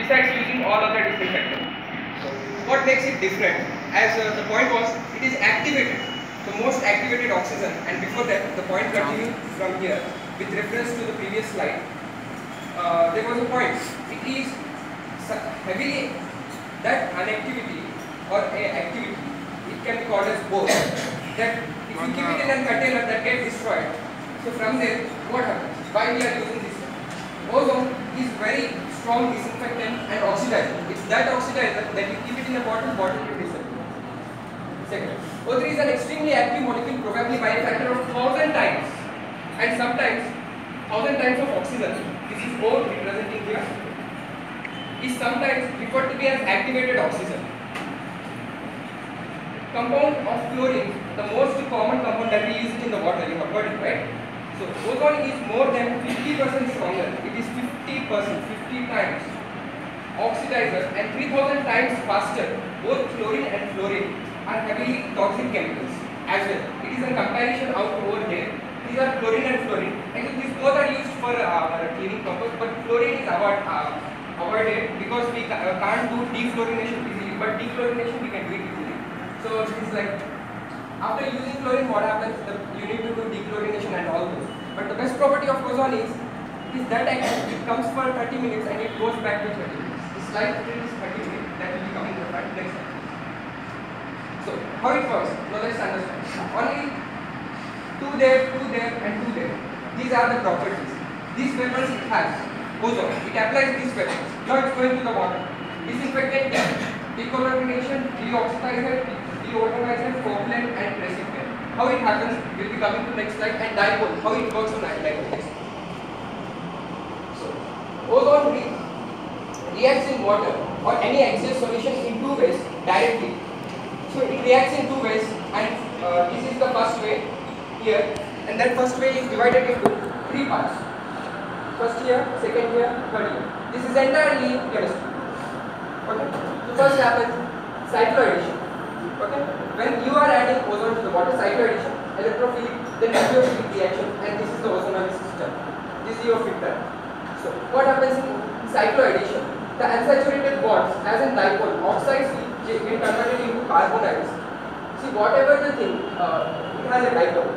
besides using all other disinfectants. So what makes it different? As the point was, it is activated, the most activated oxygen, and before that the point continued from here with reference to the previous slide. There was a point. It is heavily that inactivity or activity. It can be called as both. That if you keep it in a container, that gets destroyed. So from there, what happens? Why we are using this? Ozone is very strong disinfectant and oxidizer. It's that oxidizer that you keep it in a bottle will disappear. Second, O3 is an extremely active molecule, probably by a factor of 1000 times, and sometimes 1000 times of oxygen. This is O representing here. Is sometimes referred to be as activated oxygen. Compound of chlorine, the most common compound that we use it in the water. You have heard it, right? So ozone is more than 50% stronger. It is 50%, 50 times oxidizer and 3000 times faster. Both chlorine and fluorine are heavily toxic chemicals as well. It is a comparison out over here. These are chlorine and fluorine. Actually, these both are used for cleaning purpose, but fluorine is avoided because we can't do defluorination easily. But defluorination we can do it easily. So it is like, after using chlorine, what happens? You need to do dechlorination and all those. But the best property of ozone is that it comes for 30 minutes and it goes back to 30 minutes. The slide is 30 minutes. That will be coming in the front next time. So how it works? Now let's understand. Only two there, and two there. These are the properties. These weapons it has ozone. It applies these weapons. Now it's going to the water. Disinfectant, decolorization, deoxidizer, deodorizer, coagulant and precipitant. How it happens will be coming to next slide, and dipole, how it works on dipole. So ozone reacts in water or any aqueous solution in two ways directly. So it reacts in two ways, and this is the first way here, and that first way is divided into three parts. First here, second here, third here. This is entirely chemistry. Okay. So first happens cycloaddition. Okay. When you are adding ozone to the water, cycloaddition, electrophilic, then nucleophilic reaction, and this is the ozonal system. This is your filter. So what happens in cycloaddition? The unsaturated bonds, as in dipole, oxides get converted into carbonyls. See, whatever the thing, it has a dipole.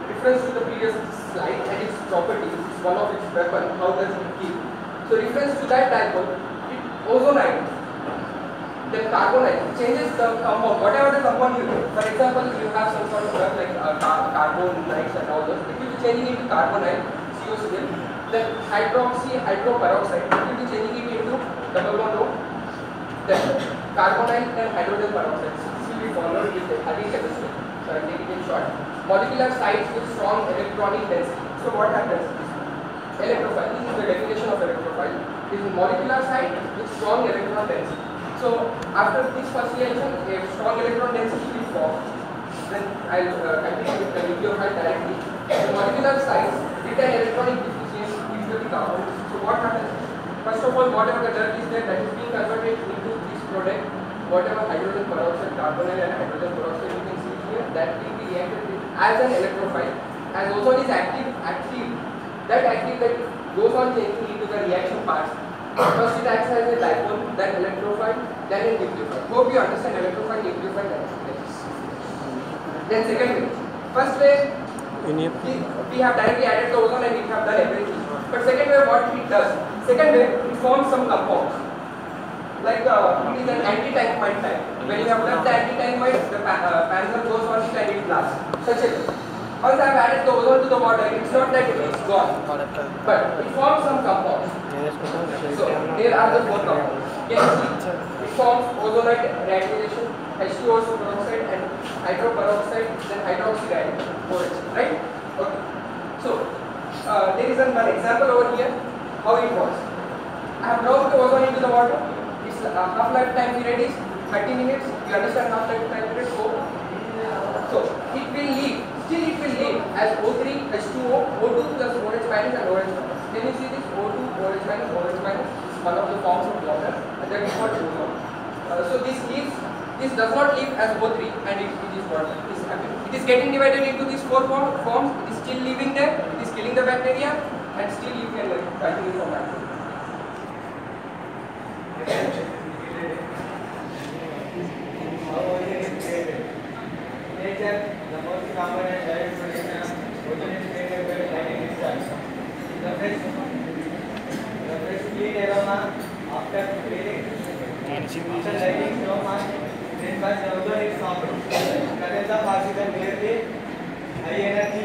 Reference to the previous slide and its properties is one of its weapon. How does it kill? So reference to that dipole, it ozonizes. Then carbonyl changes the compound, whatever the compound you do. For example, you have some sort of drug like carbonites and all those. It will be changing into carbonyl, COCl. Then hydroperoxide, it will be changing it into double bond O. Then carbonyl, then hydrogen peroxide. This will be followed with the heavy chemistry. So I will take it in short. Molecular sites with strong electronic density. So what happens? Electrophile. This is the definition of electrophile. It is molecular site with strong electron density. So after this first reaction, a strong electron density will form. Then I will continue with the nucleophile directly. The molecular size with an electronic deficiency usually compound. So what happens? First of all, whatever the dirt is there, that is being converted into this product. Whatever hydrogen peroxide, carbonyl and hydrogen peroxide you can see here, that will be reacted with as an electrophile. As ozone is active, that goes on changing into the reaction parts. First it acts as a dipole, then electrophile, then a nucleophile. Hope you understand electrophile, nucleophile, then second way. First way, we have directly added the ozone and we have done everything. But second way, what it does? Second way, it forms some compounds. Like it is an anti-thermite type. When you have left the anti-thermite, the panzer goes on it and it blasts. Such a way. Once I have added the ozone to the water, it's not that it's gone, but it forms some compounds. So here are the four compounds. It forms ozonite reactivation, H2O peroxide and hydroperoxide, then hydroxide OH, right? Okay. So there is one example over here how it works. I have dropped the ozone into the water. Its half-life time period is 30 minutes. You understand half-life time period? So it will leave. Still it will leave as O3, H2O, O2 plus OH minus and OH minus. Can you see this? O2, OH minus, OH minus, one of the forms of water, and that is what ozone. So this does not leave as O3 and it is water. It is getting divided into these four forms. It is still living there. It is killing the bacteria, and still you can continue from that. nature, the most common and direct solution of ozonon is made up by lightning discharge. The fresh clean aroma after cleaning, after lighting so much, then by the ozone is formed. That is the particle nearly high energy.